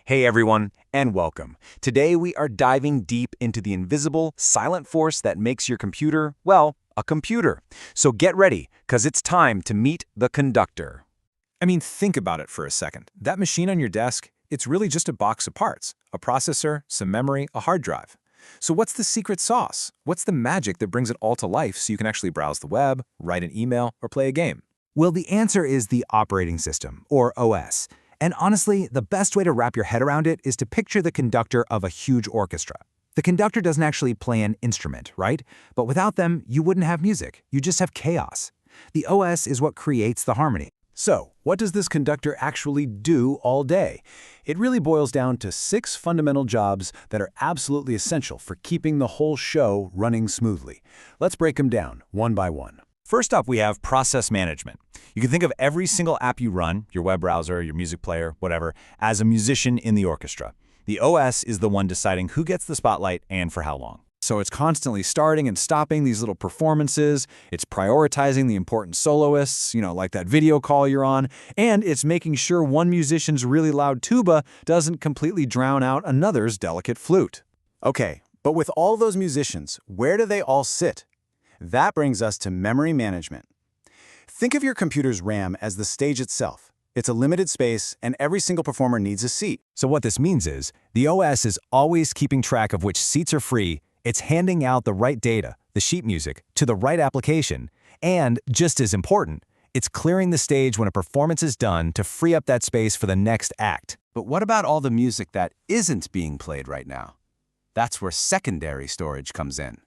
Hey everyone, and welcome. Today we are diving deep into the invisible, silent force that makes your computer, well, a computer. So get ready, because it's time to meet the conductor. I mean, think about it for a second. That machine on your desk, it's really just a box of parts, a processor, some memory, a hard drive. So what's the secret sauce? What's the magic that brings it all to life so you can actually browse the web, write an email, or play a game? Well, the answer is the operating system, or OS. And honestly, the best way to wrap your head around it is to picture the conductor of a huge orchestra. The conductor doesn't actually play an instrument, right? But without them, you wouldn't have music. You just have chaos. The OS is what creates the harmony. So, what does this conductor actually do all day? It really boils down to 6 fundamental jobs that are absolutely essential for keeping the whole show running smoothly. Let's break them down one by one. First up, we have process management. You can think of every single app you run, your web browser, your music player, whatever, as a musician in the orchestra. The OS is the one deciding who gets the spotlight and for how long. So it's constantly starting and stopping these little performances, it's prioritizing the important soloists, like that video call you're on, and it's making sure one musician's really loud tuba doesn't completely drown out another's delicate flute. Okay, but with all those musicians, where do they all sit? That brings us to memory management. Think of your computer's RAM as the stage itself. It's a limited space, and every single performer needs a seat. So what this means is, the OS is always keeping track of which seats are free, it's handing out the right data, the sheet music, to the right application, and, just as important, it's clearing the stage when a performance is done to free up that space for the next act. But what about all the music that isn't being played right now? That's where secondary storage comes in.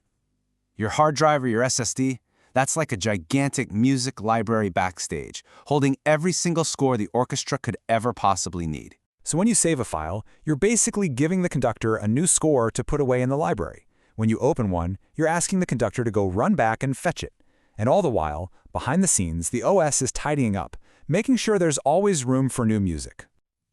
Your hard drive or your SSD, that's like a gigantic music library backstage, holding every single score the orchestra could ever possibly need. So when you save a file, you're basically giving the conductor a new score to put away in the library. When you open one, you're asking the conductor to go run back and fetch it. And all the while, behind the scenes, the OS is tidying up, making sure there's always room for new music.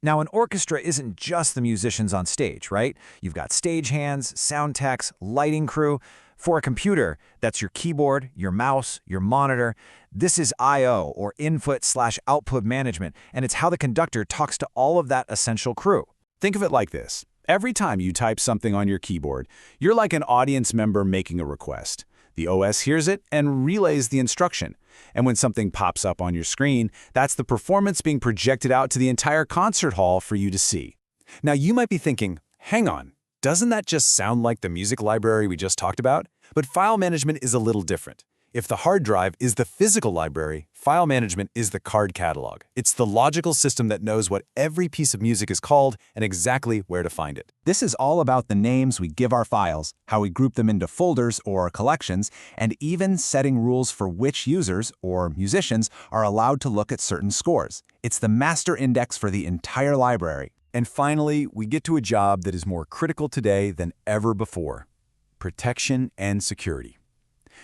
Now, an orchestra isn't just the musicians on stage, right? You've got stagehands, sound techs, lighting crew. For a computer, that's your keyboard, your mouse, your monitor. This is I/O, or input/output management, and it's how the conductor talks to all of that essential crew. Think of it like this. Every time you type something on your keyboard, you're like an audience member making a request. The OS hears it and relays the instruction. And when something pops up on your screen, that's the performance being projected out to the entire concert hall for you to see. Now you might be thinking, hang on, doesn't that just sound like the music library we just talked about? But file management is a little different. If the hard drive is the physical library, file management is the card catalog. It's the logical system that knows what every piece of music is called and exactly where to find it. This is all about the names we give our files, how we group them into folders or collections, and even setting rules for which users, or musicians, are allowed to look at certain scores. It's the master index for the entire library. And finally, we get to a job that is more critical today than ever before: protection and security.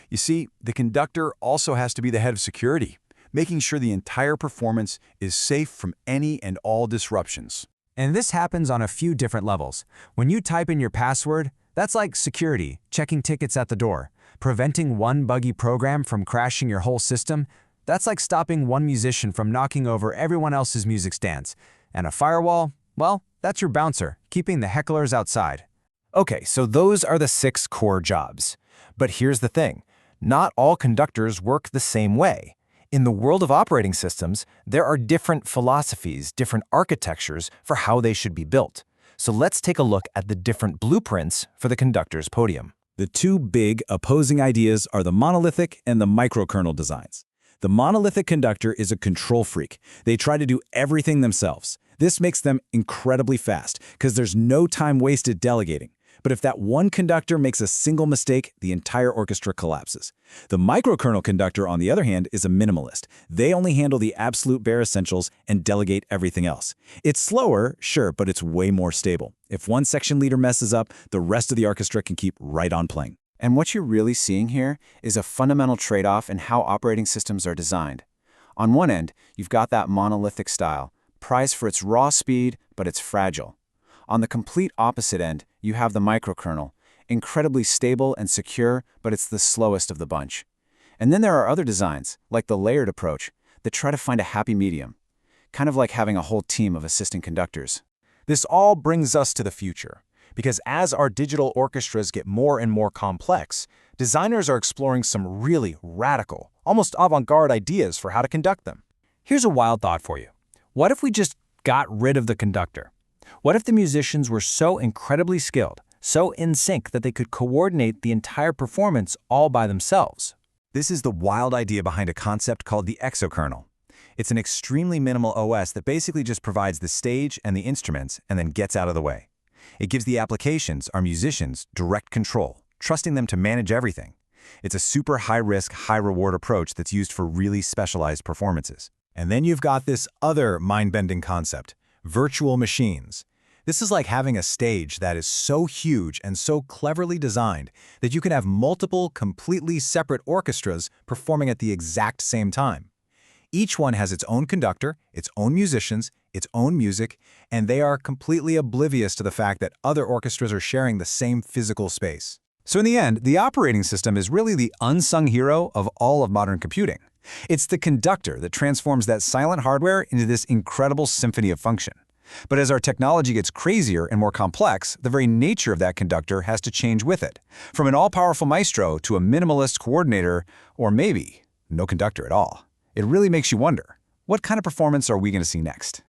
You see, the conductor also has to be the head of security, making sure the entire performance is safe from any and all disruptions. And this happens on a few different levels. When you type in your password, that's like security, checking tickets at the door. Preventing one buggy program from crashing your whole system, that's like stopping one musician from knocking over everyone else's music stands. And a firewall, well, that's your bouncer, keeping the hecklers outside. Okay, so those are the 6 core jobs. But here's the thing. Not all conductors work the same way. In the world of operating systems, there are different philosophies, different architectures for how they should be built. So let's take a look at the different blueprints for the conductor's podium. The 2 big opposing ideas are the monolithic and the microkernel designs. The monolithic conductor is a control freak. They try to do everything themselves. This makes them incredibly fast because there's no time wasted delegating. But if that one conductor makes a single mistake, the entire orchestra collapses. The microkernel conductor, on the other hand, is a minimalist. They only handle the absolute bare essentials and delegate everything else. It's slower, sure, but it's way more stable. If one section leader messes up, the rest of the orchestra can keep right on playing. And what you're really seeing here is a fundamental trade-off in how operating systems are designed. On one end, you've got that monolithic style, prized for its raw speed, but it's fragile. On the complete opposite end, you have the microkernel, incredibly stable and secure, but it's the slowest of the bunch. And then there are other designs, like the layered approach, that try to find a happy medium, kind of like having a whole team of assistant conductors. This all brings us to the future, because as our digital orchestras get more and more complex, designers are exploring some really radical, almost avant-garde ideas for how to conduct them. Here's a wild thought for you. What if we just got rid of the conductor? What if the musicians were so incredibly skilled, so in sync that they could coordinate the entire performance all by themselves? This is the wild idea behind a concept called the exokernel. It's an extremely minimal OS that basically just provides the stage and the instruments and then gets out of the way. It gives the applications, our musicians, direct control, trusting them to manage everything. It's a super high-risk, high-reward approach that's used for really specialized performances. And then you've got this other mind-bending concept, virtual machines. This is like having a stage that is so huge and so cleverly designed that you can have multiple, completely separate orchestras performing at the exact same time. Each one has its own conductor, its own musicians, its own music, and they are completely oblivious to the fact that other orchestras are sharing the same physical space. So in the end, the operating system is really the unsung hero of all of modern computing. It's the conductor that transforms that silent hardware into this incredible symphony of function. But as our technology gets crazier and more complex, the very nature of that conductor has to change with it. From an all-powerful maestro to a minimalist coordinator, or maybe no conductor at all. It really makes you wonder, what kind of performance are we going to see next?